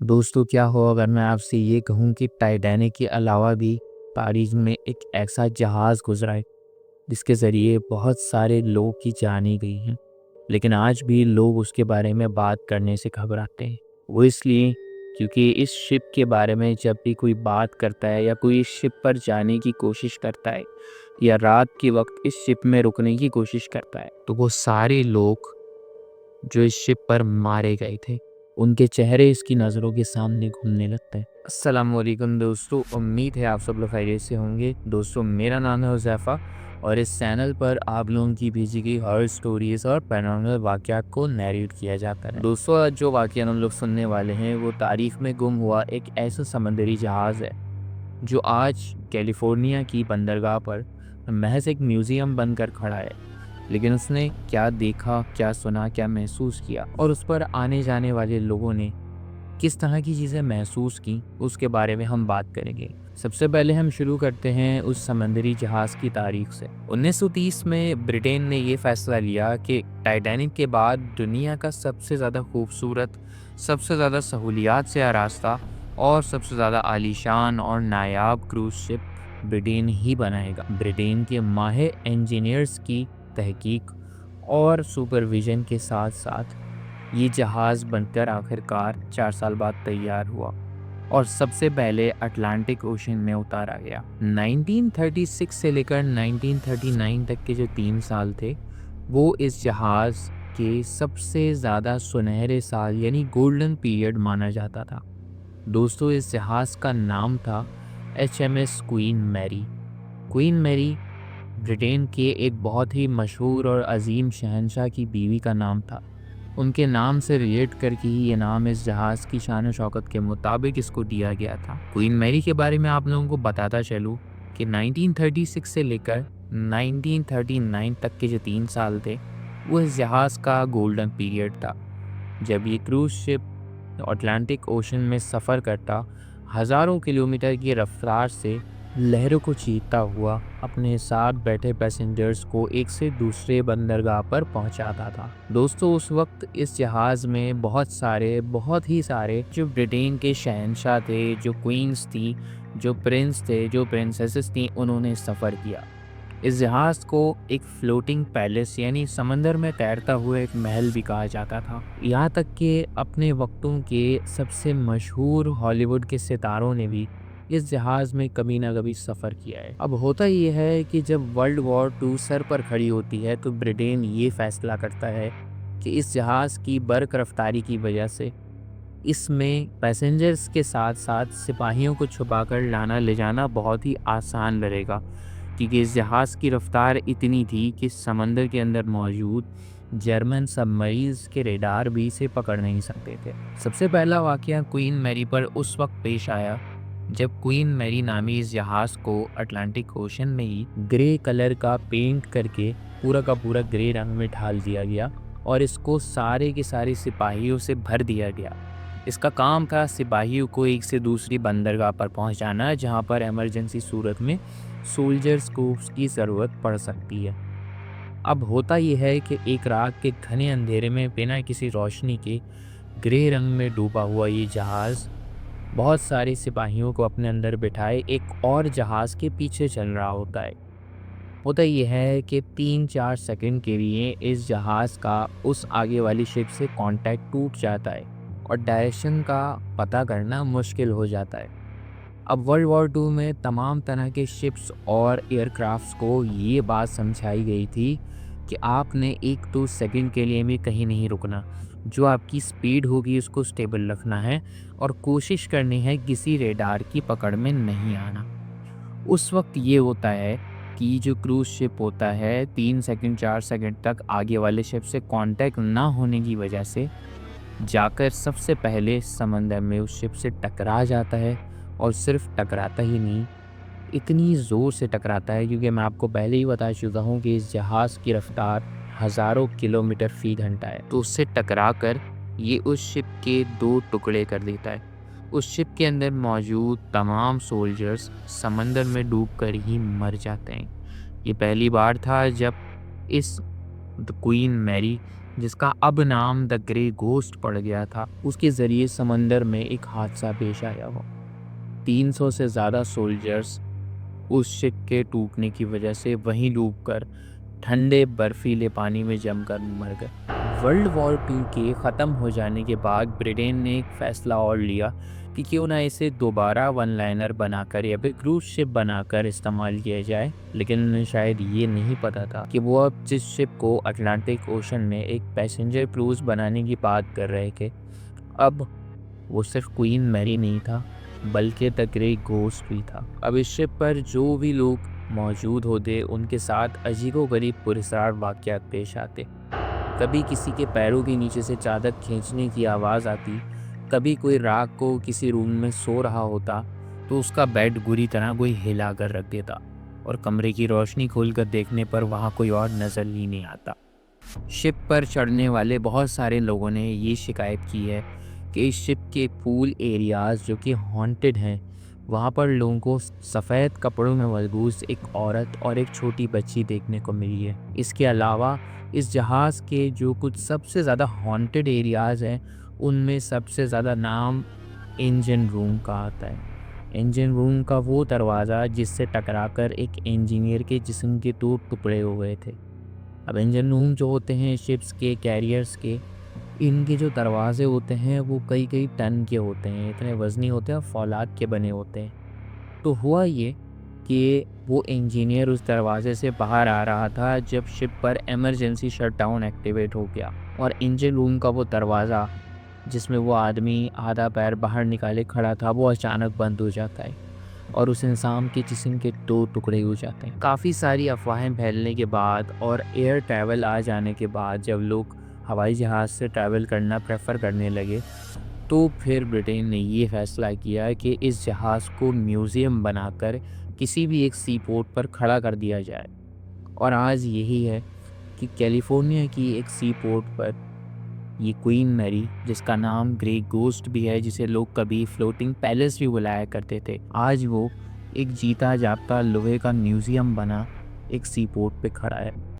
दोस्तों, क्या हो अगर मैं आपसे ये कहूँ कि टाइटैनिक के अलावा भी पारीज़ में एक ऐसा जहाज़ गुज़रा है जिसके ज़रिए बहुत सारे लोग की जानें गई हैं, लेकिन आज भी लोग उसके बारे में बात करने से घबराते हैं। वो इसलिए क्योंकि इस शिप के बारे में जब भी कोई बात करता है या कोई इस शिप पर जाने की कोशिश करता है या रात के वक़्त इस शिप में रुकने की कोशिश करता है, तो वो सारे लोग जो इस शिप पर मारे गए थे, उनके चेहरे इसकी नज़रों के सामने घूमने लगते हैं। अस्सलामुअलैकुम दोस्तों, उम्मीद है आप सब लोग खैरियत से होंगे। दोस्तों, मेरा नाम है हुज़ैफ़ा और इस चैनल पर आप लोगों की भेजी गई हॉरर स्टोरीज़ और पैरानॉर्मल वाक़यात को नैरेट किया जाता है। दोस्तों, आज जो वाक़या हम लोग सुनने वाले हैं वो तारीख़ में गुम हुआ एक ऐसा समुद्री जहाज़ है जो आज कैलिफ़ोर्निया की बंदरगाह पर महज़ एक म्यूज़ियम बनकर खड़ा है। लेकिन उसने क्या देखा, क्या सुना, क्या महसूस किया और उस पर आने जाने वाले लोगों ने किस तरह की चीज़ें महसूस की, उसके बारे में हम बात करेंगे। सबसे पहले हम शुरू करते हैं उस समंदरी जहाज़ की तारीख से। 1930 में ब्रिटेन ने ये फ़ैसला लिया कि टाइटैनिक के बाद दुनिया का सबसे ज़्यादा खूबसूरत, सबसे ज़्यादा सहूलियात से आरास्ता और सबसे ज़्यादा आलीशान और नायाब क्रूज़ शिप ब्रिटेन ही बनाएगा। ब्रिटेन के माहिर इंजीनियर्स की तहकीक और सुपरविज़न के साथ-साथ ये जहाज़ बनकर आखिरकार 4 साल बाद तैयार हुआ और सबसे पहले अटलांटिक ओशन में उतारा गया। 1936 से लेकर 1939 तक के जो 3 साल थे, वो इस जहाज़ के सबसे ज़्यादा सुनहरे साल यानी गोल्डन पीरियड माना जाता था। दोस्तों, इस जहाज़ का नाम था HMS Queen Mary. Queen Mary Britain के एक बहुत ही मशहूर और अजीम शहंशाह की बीवी का नाम था। उनके नाम से रिलेट करके ही ये नाम इस जहाज़ की शान शौकत के मुताबिक इसको दिया गया था। क्वीन मैरी के बारे में आप लोगों को बताता चलूँ कि 1936 से लेकर 1939 तक के जो 3 साल थे, वो इस जहाज़ का गोल्डन पीरियड था। जब ये क्रूज़ शिप अटलांटिक ओशन में सफ़र करता, हज़ारों किलोमीटर की रफ्तार से लहरों को चीरता हुआ अपने साथ बैठे पैसेंजर्स को एक से दूसरे बंदरगाह पर पहुंचाता था। दोस्तों, उस वक्त इस जहाज़ में बहुत ही सारे जो ब्रिटेन के शहंशाह थे, जो क्वींस थी, जो प्रिंस थे, जो प्रिंसेसेस थी, उन्होंने सफ़र किया। इस जहाज़ को एक फ्लोटिंग पैलेस यानी समंदर में तैरता हुआ एक महल भी कहा जाता था। यहाँ तक कि अपने वक्तों के सबसे मशहूर हॉलीवुड के सितारों ने भी इस जहाज़ में कभी ना कभी सफ़र किया है। अब होता ये है कि जब वर्ल्ड वॉर 2 सर पर खड़ी होती है तो ब्रिटेन ये फैसला करता है कि इस जहाज़ की बर्क रफ्तारी की वजह से इसमें पैसेंजर्स के साथ साथ सिपाहियों को छुपाकर लाना ले जाना बहुत ही आसान रहेगा, क्योंकि इस जहाज़ की रफ्तार इतनी थी कि समंदर के अंदर मौजूद जर्मन सबमरीन्स के रेडार भी इसे पकड़ नहीं सकते थे। सबसे पहला वाक़या क्वीन मैरी पर उस वक्त पेश आया जब क्वीन मैरी नामी इस जहाज़ को अटलांटिक ओशन में ही ग्रे कलर का पेंट करके पूरा का पूरा ग्रे रंग में ढाल दिया गया और इसको सारे के सारे सिपाहियों से भर दिया गया। इसका काम था सिपाहियों को एक से दूसरी बंदरगाह पर पहुंचाना, जहां पर इमरजेंसी सूरत में सोल्जर्स को उसकी ज़रूरत पड़ सकती है। अब होता यह है कि एक रात के घने अंधेरे में बिना किसी रोशनी के ग्रे रंग में डूबा हुआ ये जहाज़ बहुत सारे सिपाहियों को अपने अंदर बिठाए एक और जहाज़ के पीछे चल रहा होता है। होता यह है कि 3-4 सेकंड के लिए इस जहाज़ का उस आगे वाली शिप से कांटेक्ट टूट जाता है और डायरेक्शन का पता करना मुश्किल हो जाता है। अब वर्ल्ड वॉर 2 में तमाम तरह के शिप्स और एयरक्राफ्ट्स को ये बात समझाई गई थी कि आपने 1-2 सेकंड के लिए भी कहीं नहीं रुकना। जो आपकी स्पीड होगी उसको स्टेबल रखना है और कोशिश करनी है किसी रेडार की पकड़ में नहीं आना। उस वक्त ये होता है कि जो क्रूज़ शिप होता है 3 सेकंड 4 सेकंड तक आगे वाले शिप से कांटेक्ट ना होने की वजह से जाकर सबसे पहले समंदर में उस शिप से टकरा जाता है और सिर्फ टकराता ही नहीं, इतनी ज़ोर से टकराता है क्योंकि मैं आपको पहले ही बता चुका हूँ कि इस जहाज़ की रफ्तार हज़ारों किलोमीटर फ़ी घंटा है। तो उससे टकरा कर ये उस शिप के 2 टुकड़े कर देता है। उस शिप के अंदर मौजूद तमाम सोल्जर्स समंदर में डूबकर ही मर जाते हैं। ये पहली बार था जब इस द क्वीन मैरी जिसका अब नाम द ग्रे गोस्ट पड़ गया था, उसके ज़रिए समंदर में एक हादसा पेश आया हो। 300 से ज़्यादा सोल्जर्स उस शिप के टूटने की वजह से वहीं डूबकर ठंडे बर्फीले पानी में जमकर मर गए। वर्ल्ड वॉर 2 के ख़त्म हो जाने के बाद ब्रिटेन ने एक फ़ैसला और लिया कि क्यों ना इसे दोबारा वन लाइनर बनाकर या फिर क्रूज शिप बनाकर इस्तेमाल किया जाए। लेकिन उन्हें शायद ये नहीं पता था कि वो अब जिस शिप को अटलांटिक ओशन में एक पैसेंजर क्रूज बनाने की बात कर रहे थे, अब वो सिर्फ क्वीन मैरी नहीं था, बल्कि द ग्रे घोस्ट भी था। अब इस शिप पर जो भी लोग मौजूद होते, उनके साथ अजीबोगरीब पुरस्कार वाक़यात पेश आते। कभी किसी के पैरों के नीचे से चादर खींचने की आवाज़ आती, कभी कोई रात को किसी रूम में सो रहा होता तो उसका बेड बुरी तरह कोई हिला कर रख देता और कमरे की रोशनी खोलकर देखने पर वहाँ कोई और नज़र ही नहीं आता। शिप पर चढ़ने वाले बहुत सारे लोगों ने ये शिकायत की है कि इस शिप के पूल एरियाज़ जो कि हॉन्टेड हैं, वहाँ पर लोगों को सफ़ेद कपड़ों में मलबूस एक औरत और एक छोटी बच्ची देखने को मिली है। इसके अलावा इस जहाज़ के जो कुछ सबसे ज़्यादा हॉन्टेड एरियाज़ हैं, उनमें सबसे ज़्यादा नाम इंजन रूम का आता है। इंजन रूम का वो दरवाज़ा जिससे टकराकर एक इंजीनियर के जिस्म के 2 टुकड़े हो गए थे। अब इंजन रूम जो होते हैं शिप्स के, कैरियर्स के, इनके जो दरवाजे होते हैं वो कई कई टन के होते हैं, इतने वज़नी होते हैं और फौलाद के बने होते हैं। तो हुआ ये कि वो इंजीनियर उस दरवाजे से बाहर आ रहा था जब शिप पर इमरजेंसी शटडाउन एक्टिवेट हो गया और इंजन रूम का वो दरवाज़ा जिसमें वो आदमी आधा पैर बाहर निकाले खड़ा था, वो अचानक बंद हो जाता है और उस इंसान के जिस्म के 2 टुकड़े हो जाते हैं। काफ़ी सारी अफ़वाहें फैलने के बाद और एयर ट्रैवल आ जाने के बाद जब लोग हवाई जहाज़ से ट्रैवल करना प्रेफर करने लगे, तो फिर ब्रिटेन ने ये फ़ैसला किया कि इस जहाज़ को म्यूज़ियम बनाकर किसी भी एक सी पोर्ट पर खड़ा कर दिया जाए। और आज यही है कि कैलिफ़ोर्निया की एक सी पोर्ट पर ये क्वीन मैरी, जिसका नाम ग्रे गोस्ट भी है, जिसे लोग कभी फ्लोटिंग पैलेस भी बुलाया करते थे, आज वो एक जीता जागता लोहे का म्यूज़ियम बना एक सी पोर्ट पे खड़ा है।